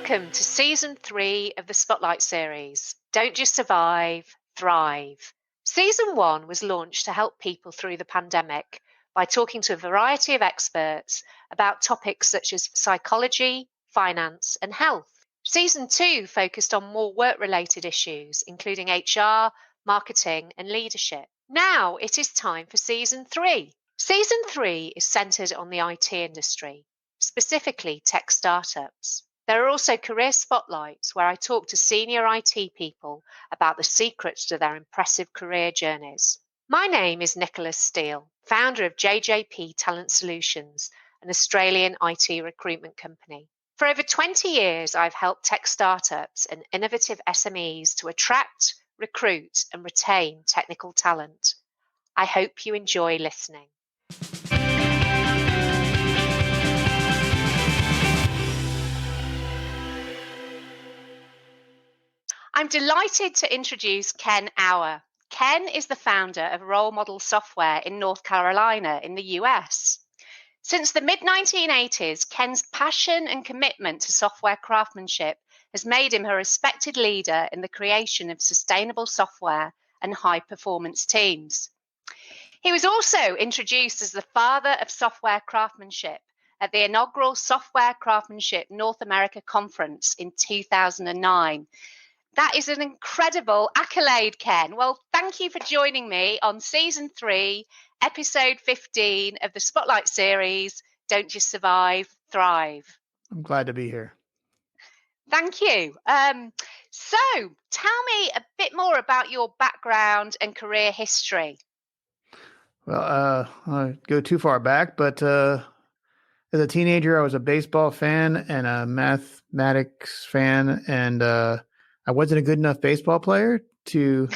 Welcome to Season 3 of the Spotlight series, Don't Just Survive, Thrive. Season 1 was launched to help people through the pandemic by talking to a variety of experts about topics such as psychology, finance, and health. Season 2 focused on more work-related issues, including HR, marketing, and leadership. Now it is time for Season 3. Season 3 is centered on the IT industry, specifically tech startups. There are also career spotlights where I talk to senior IT people about the secrets to their impressive career journeys. My name is Nicholas Steele, founder of JJP Talent Solutions, an Australian IT recruitment company. For over 20 years, I've helped tech startups and innovative SMEs to attract, recruit, and retain technical talent. I hope you enjoy listening. I'm delighted to introduce Ken Auer. Ken is the founder of Role Model Software in North Carolina in the US. Since the mid-1980s, Ken's passion and commitment to software craftsmanship has made him a respected leader in the creation of sustainable software and high-performance teams. He was also introduced as the father of software craftsmanship at the inaugural Software Craftsmanship North America conference in 2009. That is an incredible accolade, Ken. Well, thank you for joining me on Season 3, Episode 15 of the Spotlight series, Don't Just Survive, Thrive. I'm glad to be here. Thank you. So tell me a bit more about your background and career history. Well, I go too far back, but as a teenager, I was a baseball fan and a mathematics fan, and I wasn't a good enough baseball player to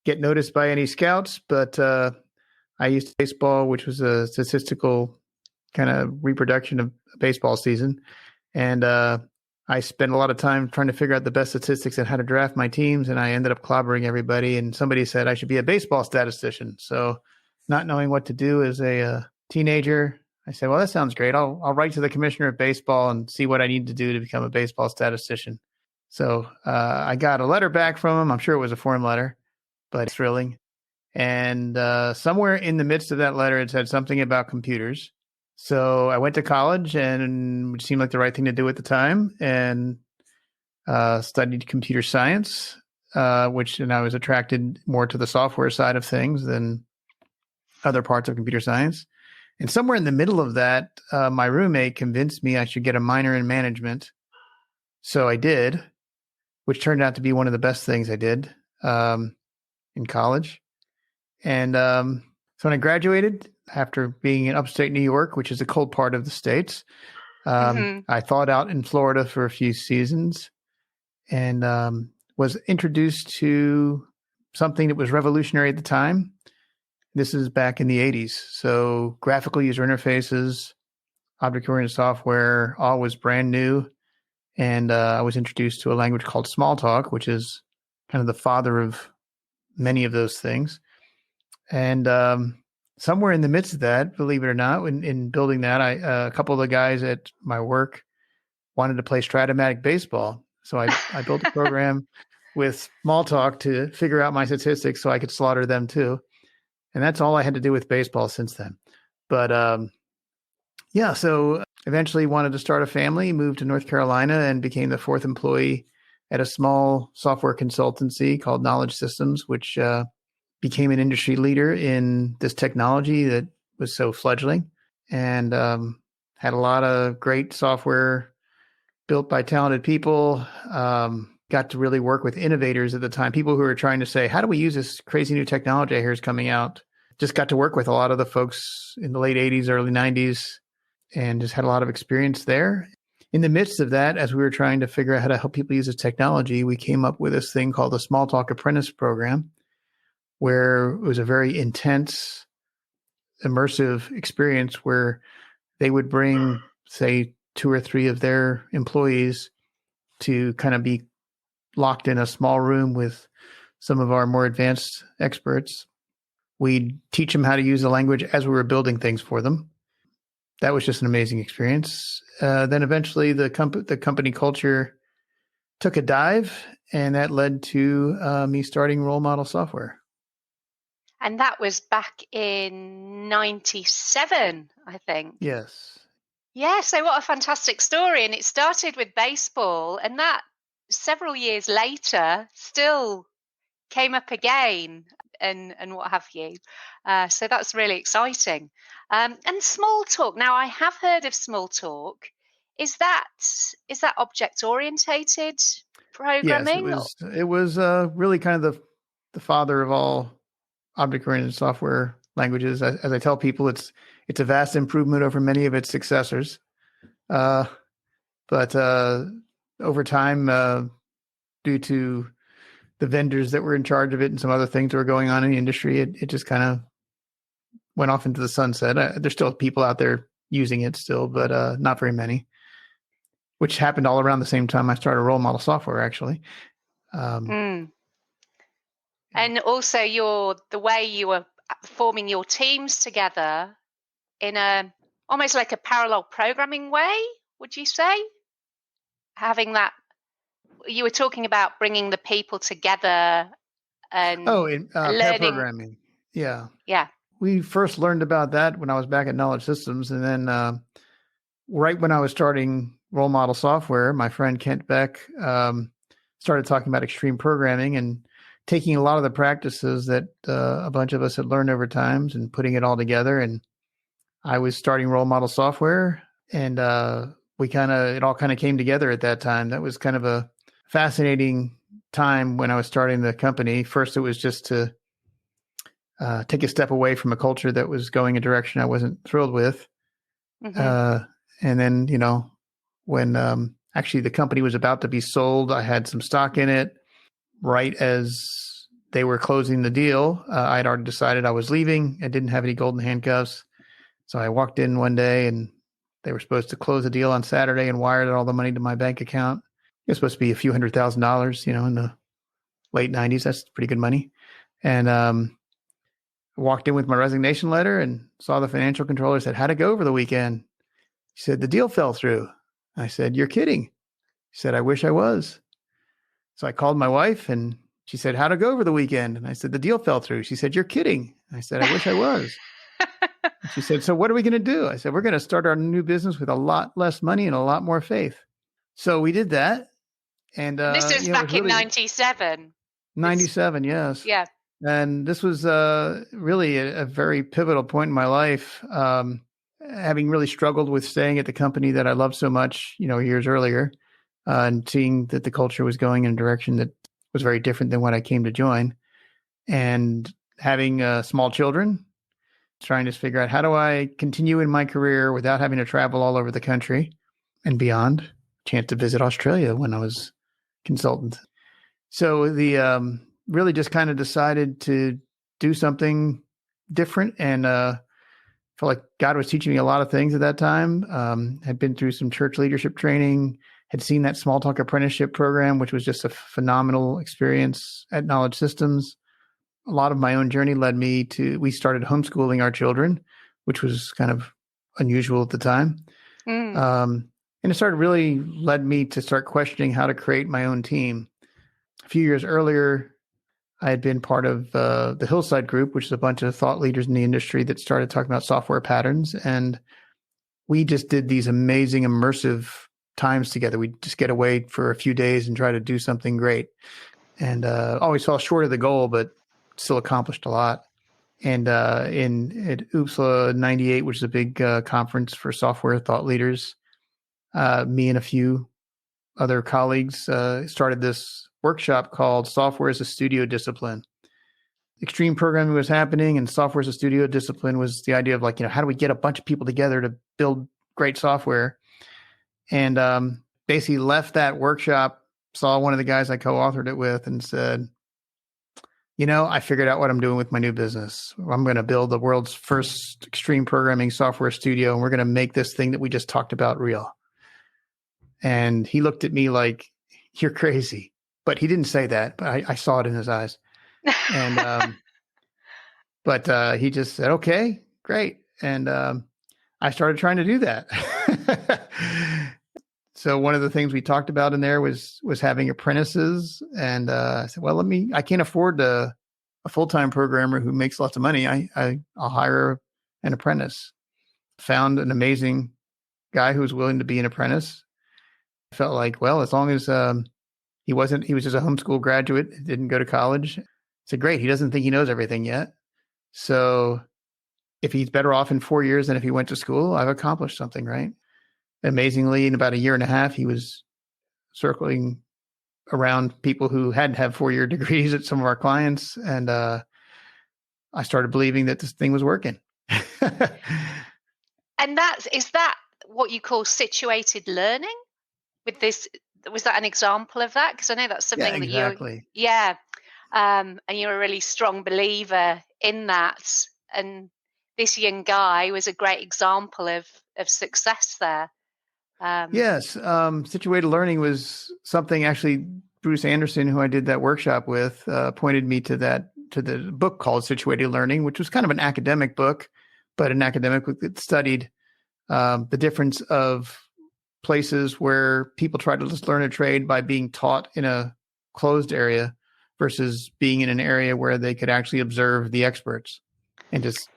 get noticed by any scouts, but I used baseball, which was a statistical kind of reproduction of a baseball season. And I spent a lot of time trying to figure out the best statistics and how to draft my teams, and I ended up clobbering everybody. And somebody said I should be a baseball statistician. So not knowing what to do as a teenager, I said, well, that sounds great. I'll write to the commissioner of baseball and see what I need to do to become a baseball statistician. So I got a letter back from him. I'm sure it was a form letter, but it's thrilling. And somewhere in the midst of that letter, it said something about computers. So I went to college, and it seemed like the right thing to do at the time, and studied computer science, and I was attracted more to the software side of things than other parts of computer science. And somewhere in the middle of that, my roommate convinced me I should get a minor in management. So I did, which turned out to be one of the best things I did in college. And so when I graduated, after being in upstate New York, which is a cold part of the States, I thawed out in Florida for a few seasons and was introduced to something that was revolutionary at the time. This is back in the 80s. So graphical user interfaces, object-oriented software, all was brand new. And I was introduced to a language called Smalltalk, which is kind of the father of many of those things. And somewhere in the midst of that, believe it or not, in building that, a couple of the guys at my work wanted to play Stratomatic baseball. So I built a program with Smalltalk to figure out my statistics so I could slaughter them too. And that's all I had to do with baseball since then. But so eventually wanted to start a family, moved to North Carolina, and became the fourth employee at a small software consultancy called Knowledge Systems, which became an industry leader in this technology that was so fledgling, and had a lot of great software built by talented people. Got to really work with innovators at the time, people who were trying to say, how do we use this crazy new technology I hear is coming out? Just got to work with a lot of the folks in the late 80s, early 90s, and just had a lot of experience there. In the midst of that, as we were trying to figure out how to help people use this technology, we came up with this thing called the Smalltalk Apprentice Program, where it was a very intense, immersive experience where they would bring, say, 2 or 3 of their employees to kind of be locked in a small room with some of our more advanced experts. We'd teach them how to use the language as we were building things for them. that was just an amazing experience. Then eventually the company culture took a dive, and that led to me starting Role Model Software. And that was back in 97, I think. Yes. Yeah, so what a fantastic story. And it started with baseball, and that several years later still came up again and what have you. So that's really exciting. And small talk. Now, I have heard of small talk. Is that object orientated Yes, programming? it was really kind of the father of all object-oriented software languages. As I tell people, it's a vast improvement over many of its successors. But over time, due to the vendors that were in charge of it and some other things that were going on in the industry, it just kind of went off into the sunset. There's still people out there using it still, but not very many, which happened all around the same time I started Role Model Software, actually. And also the way you were forming your teams together in a almost like a parallel programming way, would you say? Having that, you were talking about bringing the people together and pair learning. programming. Yeah. Yeah. We first learned about that when I was back at Knowledge Systems. And then right when I was starting Role Model Software, my friend Kent Beck started talking about extreme programming and taking a lot of the practices that a bunch of us had learned over times and putting it all together. And I was starting Role Model Software, and it all kind of came together at that time. That was kind of a fascinating time when I was starting the company. First, it was just to take a step away from a culture that was going a direction I wasn't thrilled with. Mm-hmm. And then, when actually the company was about to be sold, I had some stock in it. Right as they were closing the deal, I'd already decided I was leaving. I didn't have any golden handcuffs. So I walked in one day, and they were supposed to close the deal on Saturday and wired all the money to my bank account. It was supposed to be a few $100,000, in the late 90s. That's pretty good money. And walked in with my resignation letter and saw the financial controller, said, "How'd it go over the weekend?" He said, "The deal fell through." I said, "You're kidding." He said, "I wish I was." So I called my wife, and she said, "How'd it go over the weekend?" And I said, "The deal fell through." She said, "You're kidding." I said, "I wish I was." She said, "So what are we going to do?" I said, "We're going to start our new business with a lot less money and a lot more faith." So we did that. And this is back in 97. 97, yes. Yeah. And this was really a very pivotal point in my life, having really struggled with staying at the company that I loved so much, years earlier, and seeing that the culture was going in a direction that was very different than what I came to join. And having small children, trying to figure out how do I continue in my career without having to travel all over the country and beyond. Chance to visit Australia when I was consultant. So the really just kind of decided to do something different, and felt like God was teaching me a lot of things at that time. Had been through some church leadership training, had seen that Small Talk apprenticeship program, which was just a phenomenal experience at Knowledge Systems. A lot of my own journey led me to, we started homeschooling our children, which was kind of unusual at the time. And it really led me to start questioning how to create my own team. A few years earlier, I had been part of the Hillside Group, which is a bunch of thought leaders in the industry that started talking about software patterns. And we just did these amazing immersive times together. We'd just get away for a few days and try to do something great. And always fell short of the goal, but still accomplished a lot. And at UPSLA 98, which is a big conference for software thought leaders, me and a few other colleagues started this workshop called Software as a Studio Discipline. Extreme programming was happening, and software as a studio discipline was the idea of how do we get a bunch of people together to build great software? And basically left that workshop, saw one of the guys I co-authored it with, and said, I figured out what I'm doing with my new business. I'm going to build the world's first extreme programming software studio, and we're going to make this thing that we just talked about real. And he looked at me like, "You're crazy." But he didn't say that, but I saw it in his eyes. And but he just said, "Okay, great." And I started trying to do that. So one of the things we talked about in there was having apprentices, and I said, well, I can't afford a full-time programmer who makes lots of money. I'll hire an apprentice. Found an amazing guy who was willing to be an apprentice. I felt like, well, as long as he was just a homeschool graduate, didn't go to college. I said, great. He doesn't think he knows everything yet. So if he's better off in 4 years than if he went to school, I've accomplished something, right? Amazingly, in about a year and a half, he was circling around people who hadn't had 4-year degrees at some of our clients. And I started believing that this thing was working. And is that what you call situated learning with this? Was that an example of that? Because I know that's something exactly. And you're a really strong believer in that. And this young guy was a great example of success there. Yes. Situated learning was something actually Bruce Anderson, who I did that workshop with, pointed me to the book called Situated Learning, which was kind of an academic book, but an academic book that studied the difference of places where people try to just learn a trade by being taught in a closed area versus being in an area where they could actually observe the experts, and just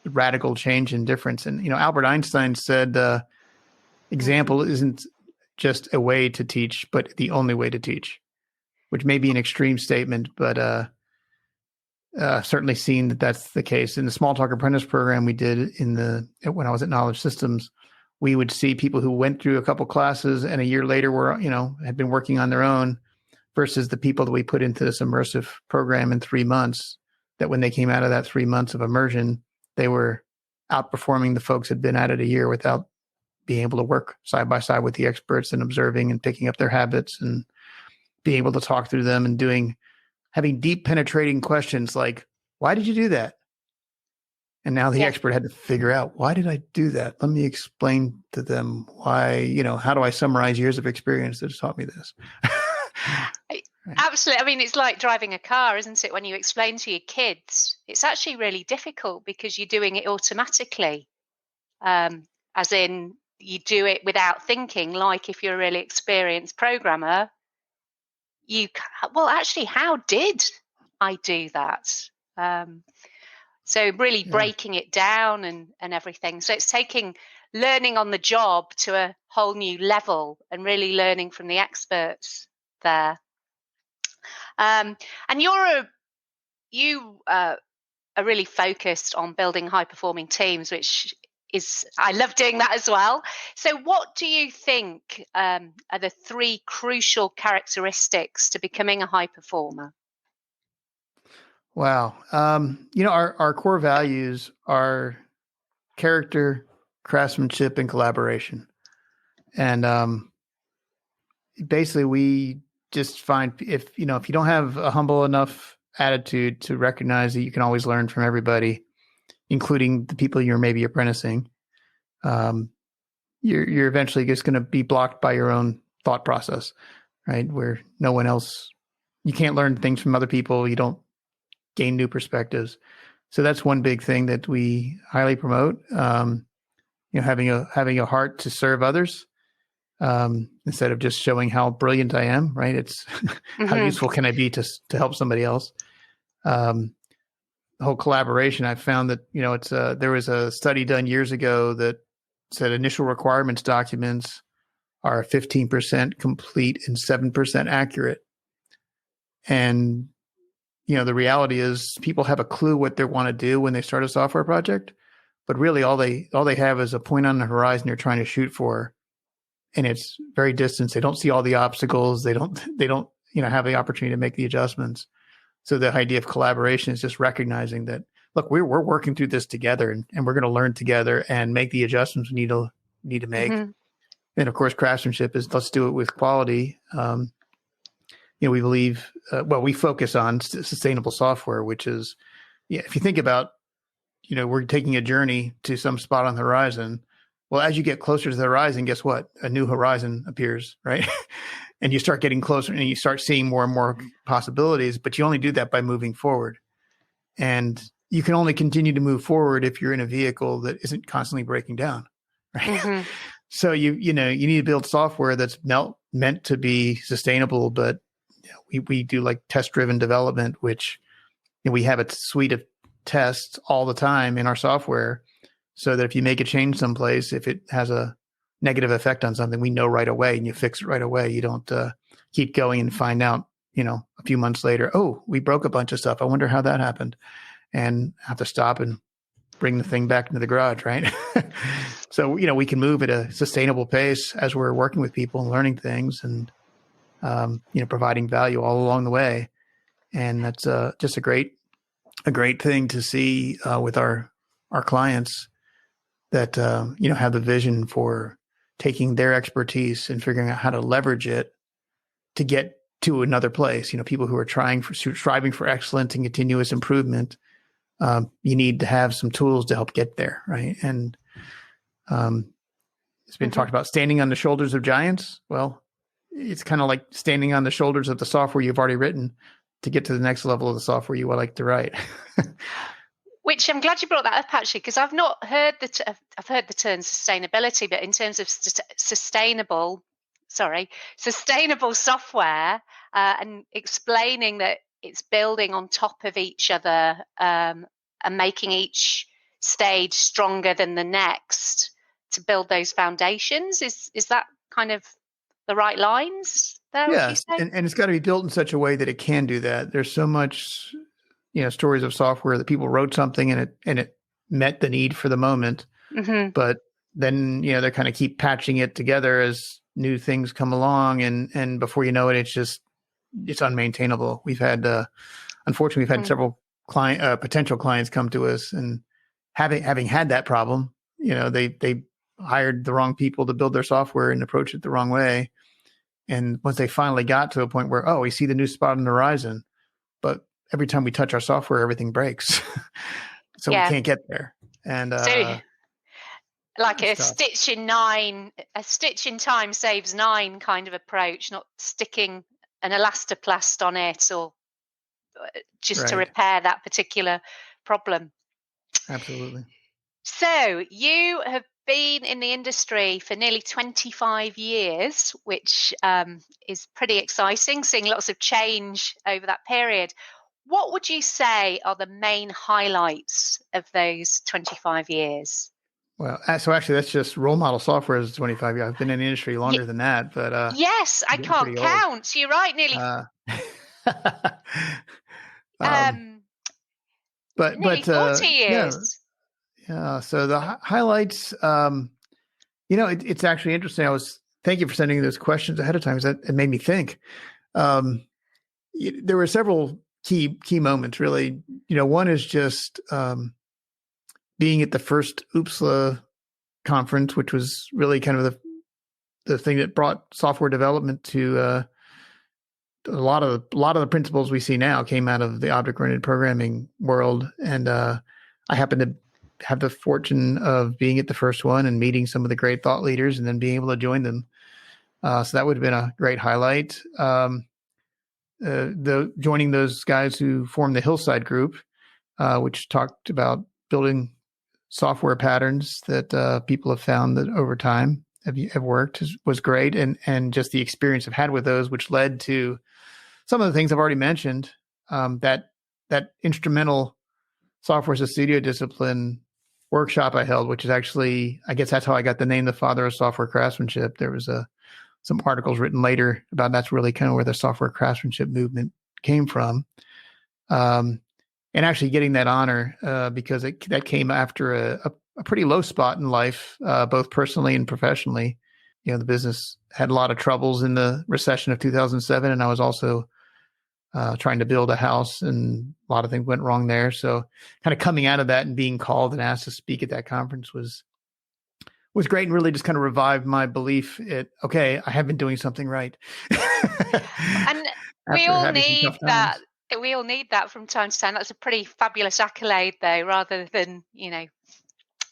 radical change and difference. And, Albert Einstein said, example isn't just a way to teach, but the only way to teach, which may be an extreme statement, but certainly seen that that's the case. In the Small Talk Apprentice program we did when I was at Knowledge Systems, we would see people who went through a couple classes and a year later had been working on their own, versus the people that we put into this immersive program in 3 months, that when they came out of that 3 months of immersion, they were outperforming the folks who'd been at it a year without being able to work side by side with the experts and observing and picking up their habits and being able to talk through them and having deep penetrating questions like, why did you do that? And now the expert had to figure out, why did I do that? Let me explain to them why, how do I summarize years of experience that has taught me this? Absolutely. I mean, it's like driving a car, isn't it? When you explain to your kids, it's actually really difficult because you're doing it automatically. As in, you do it without thinking. Like if you're a really experienced programmer, actually, how did I do that? So really breaking it down and everything. So it's taking learning on the job to a whole new level and really learning from the experts there. And you are really focused on building high performing teams, which I love doing that as well. So what do you think are the 3 crucial characteristics to becoming a high performer? Wow. Our core values are character, craftsmanship, and collaboration. And basically we just find if you don't have a humble enough attitude to recognize that you can always learn from everybody, including the people you're maybe apprenticing, you're eventually just going to be blocked by your own thought process, right? Where no one else, you can't learn things from other people. You don't gain new perspectives. So that's one big thing that we highly promote. Having a heart to serve others, instead of just showing how brilliant I am, right? It's how useful can I be to help somebody else? The whole collaboration, I found that, there was a study done years ago that said initial requirements documents are 15% complete and 7% accurate. And, the reality is people have a clue what they want to do when they start a software project, but really all they have is a point on the horizon they're trying to shoot for. And it's very distant. They don't see all the obstacles. They don't, have the opportunity to make the adjustments. So the idea of collaboration is just recognizing that, look, we're working through this together and we're going to learn together and make the adjustments we need to make. Mm-hmm. And of course, craftsmanship is, let's do it with quality. We believe, we focus on sustainable software, which is, if you think about, we're taking a journey to some spot on the horizon. Well, as you get closer to the horizon, guess what? A new horizon appears, right? And you start getting closer and you start seeing more and more possibilities, but you only do that by moving forward. And you can only continue to move forward if you're in a vehicle that isn't constantly breaking down, right? Mm-hmm. So you need to build software that's meant to be sustainable, but we do like test driven development, which we have a suite of tests all the time in our software, so that if you make a change someplace, if it has a negative effect on something, we know right away and you fix it right away. You don't keep going and find out, a few months later, oh, we broke a bunch of stuff. I wonder how that happened, and have to stop and bring the thing back into the garage, right? So, we can move at a sustainable pace as we're working with people and learning things and, providing value all along the way. And that's just a great thing to see with our clients that, have the vision for taking their expertise and figuring out how to leverage it to get to another place. People who are striving for excellence and continuous improvement. You need to have some tools to help get there, right? And it's been talked about standing on the shoulders of giants. Well, it's kind of like standing on the shoulders of the software you've already written to get to the next level of the software you would like to write. Which I'm glad you brought that up, actually, because I've not heard I've heard the term sustainability, but in terms of sustainable software, and explaining that it's building on top of each other, and making each stage stronger than the next to build those foundations. Is that kind of the right lines there, would you Yeah. say? And it's got to be built in such a way that it can do that. There's so much, stories of software that people wrote something and it met the need for the moment, but then, they kind of keep patching it together as new things come along. And before you know it, it's unmaintainable. Unfortunately, we've had several potential clients come to us, and having had that problem, they hired the wrong people to build their software and approach it the wrong way. And once they finally got to a point where, we see the new spot on the horizon, but every time we touch our software, everything breaks. So we can't get there. And so, like a tough. stitch in time saves 9 kind of approach, not sticking an elastoplast on it or just to repair that particular problem. Absolutely. So you have been in the industry for nearly 25 years, which is pretty exciting, seeing lots of change over that period. What would you say are the main highlights of those 25 years? Well, so actually, that's just role model software is 25 years. I've been in the industry longer than that, but yes, I can't count. You're right, nearly. Nearly 40 years. Yeah. So the highlights, it's actually interesting. Thank you for sending those questions ahead of time, because it made me think. There were several key moments, really. One is just being at the first OOPSLA conference, which was really kind of the thing that brought software development to a lot of the principles we see now came out of the object-oriented programming world. And I happened to have the fortune of being at the first one and meeting some of the great thought leaders and then being able to join them. So that would have been a great highlight. Joining those guys who formed the Hillside Group, which talked about building software patterns that people have found that over time have worked, was great. And just the experience I've had with those, which led to some of the things I've already mentioned, that instrumental software as a studio discipline workshop I held, which is actually, I guess that's how I got the name, the father of software craftsmanship. There was some articles written later about that's really kind of where the software craftsmanship movement came from. And actually getting that honor, because that came after a pretty low spot in life, both personally and professionally. The business had a lot of troubles in the recession of 2007, and I was also trying to build a house, and a lot of things went wrong there. So kind of coming out of that and being called and asked to speak at that conference was great, and really just kind of revived my belief I have been doing something right. And we all need that. We all need that from time to time. That's a pretty fabulous accolade, though, rather than,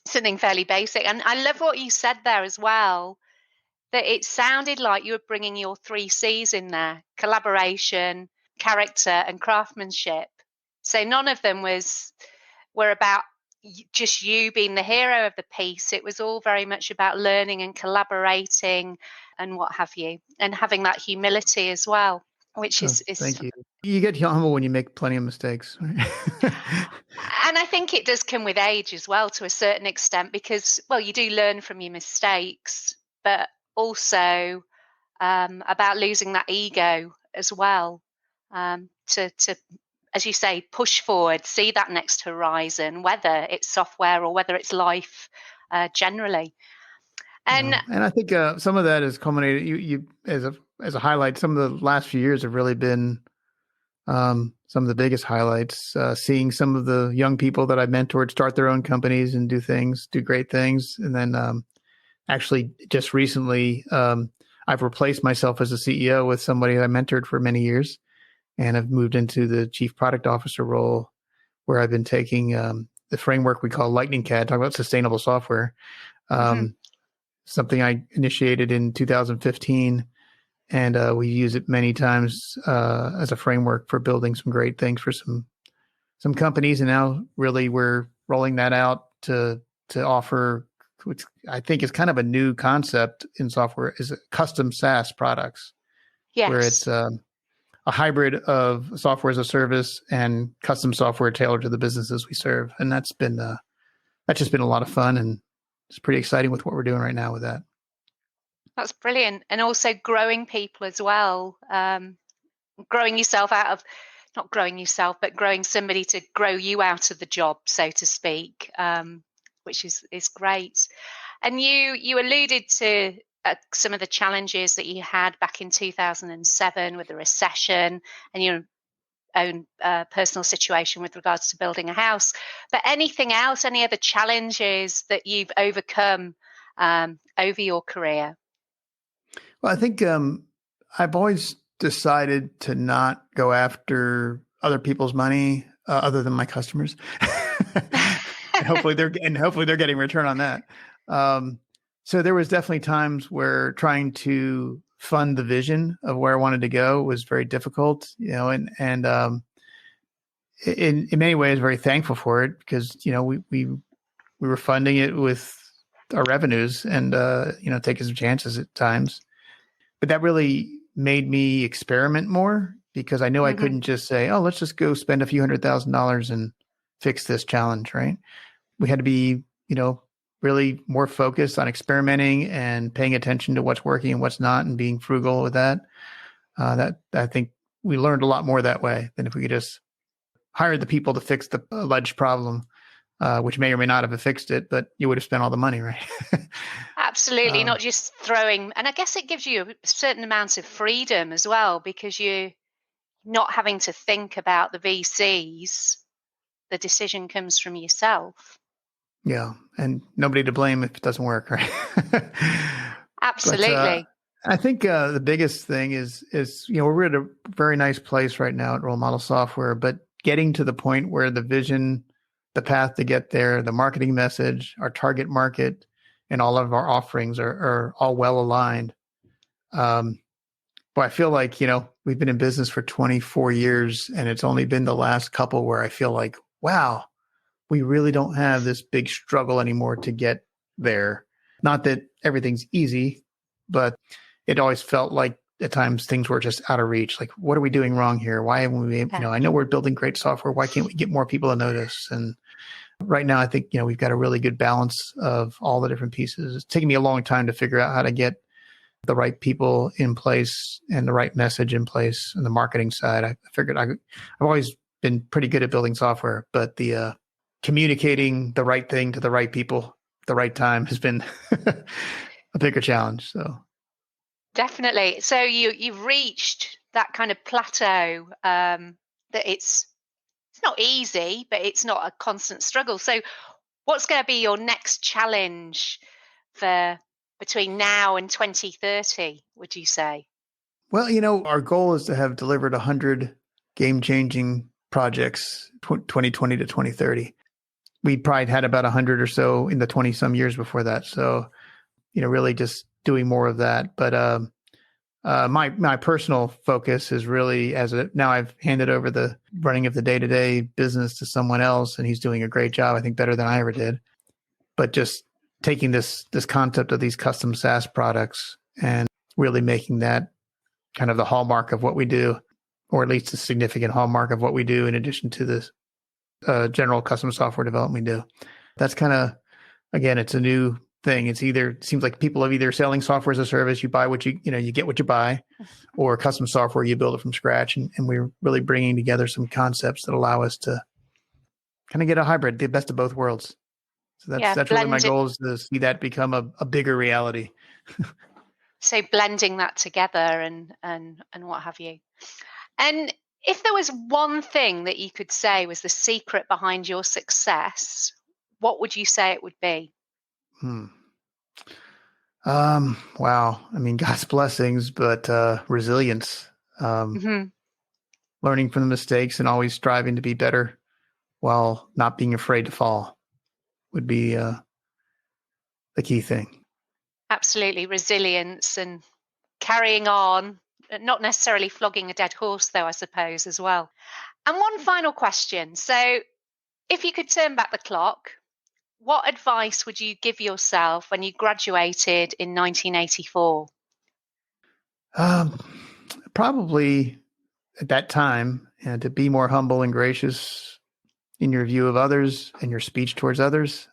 something fairly basic. And I love what you said there as well, that it sounded like you were bringing your 3 C's in there: collaboration, character, and craftsmanship. So none of them was were about just you being the hero of the piece. It was all very much about learning and collaborating and what have you, and having that humility as well, which is Thank you. You get humble when you make plenty of mistakes. and I think it does come with age as well, to a certain extent, because, well, you do learn from your mistakes, but also about losing that ego as well, to, as you say, push forward, see that next horizon, whether it's software or whether it's life generally. And and I think some of that is culminated. You as a highlight, some of the last few years have really been some of the biggest highlights. Seeing some of the young people that I've mentored start their own companies and do great things, and then actually just recently, I've replaced myself as a CEO with somebody I mentored for many years, and I've moved into the chief product officer role, where I've been taking the framework we call Lightning CAD, talking about sustainable software. Something I initiated in 2015, and we use it many times as a framework for building some great things for some companies. And now, really, we're rolling that out to offer, which I think is kind of a new concept in software, is custom SaaS products, where it's a hybrid of software as a service and custom software tailored to the businesses we serve. And that's just been a lot of fun, and it's pretty exciting with what we're doing right now with that. That's brilliant. And also growing people as well, growing yourself out of, not growing yourself, but growing somebody to grow you out of the job, so to speak, which is great. And you alluded to some of the challenges that you had back in 2007 with the recession and your own personal situation with regards to building a house. But anything else, any other challenges that you've overcome over your career? Well, I think I've always decided to not go after other people's money other than my customers. and hopefully they're getting return on that. So there was definitely times where trying to fund the vision of where I wanted to go was very difficult, and in many ways very thankful for it, because we were funding it with our revenues and taking some chances at times. But that really made me experiment more, because I knew I couldn't just say, oh, let's just go spend a few $100,000 and fix this challenge, right? We had to be, really more focused on experimenting and paying attention to what's working and what's not, and being frugal with that. That I think we learned a lot more that way than if we could just hire the people to fix the alleged problem, which may or may not have fixed it, but you would have spent all the money, right? Absolutely, not just throwing. And I guess it gives you a certain amount of freedom as well, because you're not having to think about the VCs. The decision comes from yourself. Yeah, and nobody to blame if it doesn't work, right? Absolutely. But, I think the biggest thing is we're at a very nice place right now at Role Model Software, but getting to the point where the vision, the path to get there, the marketing message, our target market, and all of our offerings are all well aligned. But I feel like, we've been in business for 24 years, and it's only been the last couple where I feel like, wow, we really don't have this big struggle anymore to get there. Not that everything's easy, but it always felt like at times things were just out of reach. Like, what are we doing wrong here? Why haven't we, I know we're building great software. Why can't we get more people to notice? And right now, I think, we've got a really good balance of all the different pieces. It's taken me a long time to figure out how to get the right people in place and the right message in place on the marketing side. I figured I've always been pretty good at building software, but the communicating the right thing to the right people at the right time has been a bigger challenge. So definitely. So you've reached that kind of plateau, that it's not easy, but it's not a constant struggle. So what's going to be your next challenge for between now and 2030, would you say? Well, our goal is to have delivered 100 game-changing projects 2020 to 2030. We probably had about 100 or so in the 20-some years before that. So, really just doing more of that. But My personal focus is really now I've handed over the running of the day-to-day business to someone else, and he's doing a great job. I think better than I ever did. But just taking this concept of these custom SaaS products and really making that kind of the hallmark of what we do, or at least a significant hallmark of what we do, in addition to this general custom software development we do. That's kind of, again, it's a new thing. It seems like people are either selling software as a service, you buy what you get what you buy, or custom software, you build it from scratch. And we're really bringing together some concepts that allow us to kind of get a hybrid, the best of both worlds. So that's really my goal, is to see that become a bigger reality. So blending that together and what have you. And if there was one thing that you could say was the secret behind your success, what would you say it would be? Wow. I mean, God's blessings, but resilience, learning from the mistakes and always striving to be better while not being afraid to fall would be the key thing. Absolutely. Resilience and carrying on, not necessarily flogging a dead horse, though, I suppose, as well. And one final question. So if you could turn back the clock, what advice would you give yourself when you graduated in 1984? Probably at that time, to be more humble and gracious in your view of others and your speech towards others.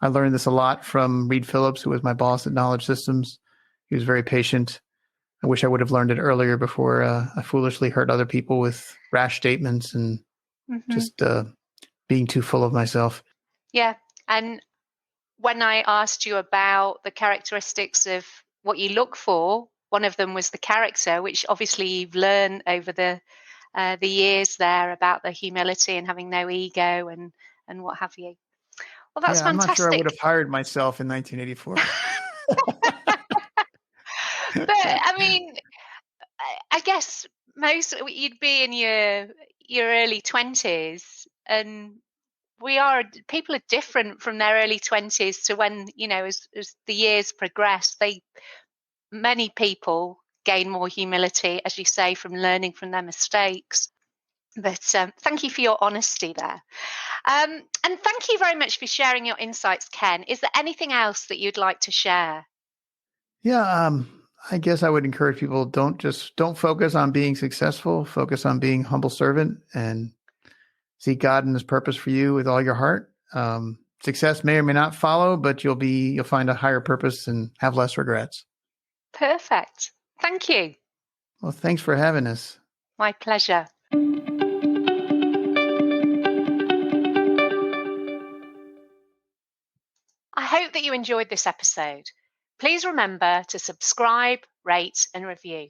I learned this a lot from Reed Phillips, who was my boss at Knowledge Systems. He was very patient. I wish I would have learned it earlier before I foolishly hurt other people with rash statements and just being too full of myself. Yeah. And when I asked you about the characteristics of what you look for, one of them was the character, which obviously you've learned over the years there about the humility and having no ego and what have you. Well, that's fantastic. I'm not sure I would have hired myself in 1984. But I mean, I guess you'd be in your early 20s, and people are different from their early 20s to when, as the years progress, many people gain more humility, as you say, from learning from their mistakes. But thank you for your honesty there. And thank you very much for sharing your insights, Ken. Is there anything else that you'd like to share? Yeah, I guess I would encourage people, don't focus on being successful, focus on being humble servant and seek God and his purpose for you with all your heart. Success may or may not follow, but you'll find a higher purpose and have less regrets. Perfect. Thank you. Well, thanks for having us. My pleasure. I hope that you enjoyed this episode. Please remember to subscribe, rate, and review.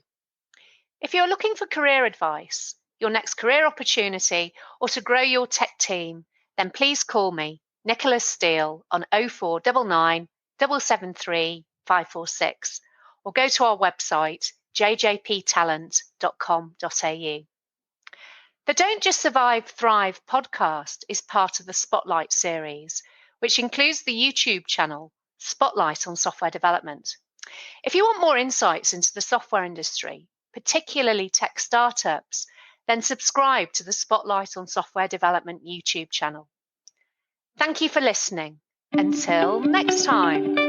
If you're looking for career advice, your next career opportunity, or to grow your tech team, then please call me, Nicholas Steele, on 0499 773 546, or go to our website, jjptalent.com.au. The Don't Just Survive, Thrive podcast is part of the Spotlight series, which includes the YouTube channel, Spotlight on Software Development. If you want more insights into the software industry, particularly tech startups, then subscribe to the Spotlight on Software Development YouTube channel. Thank you for listening. Until next time.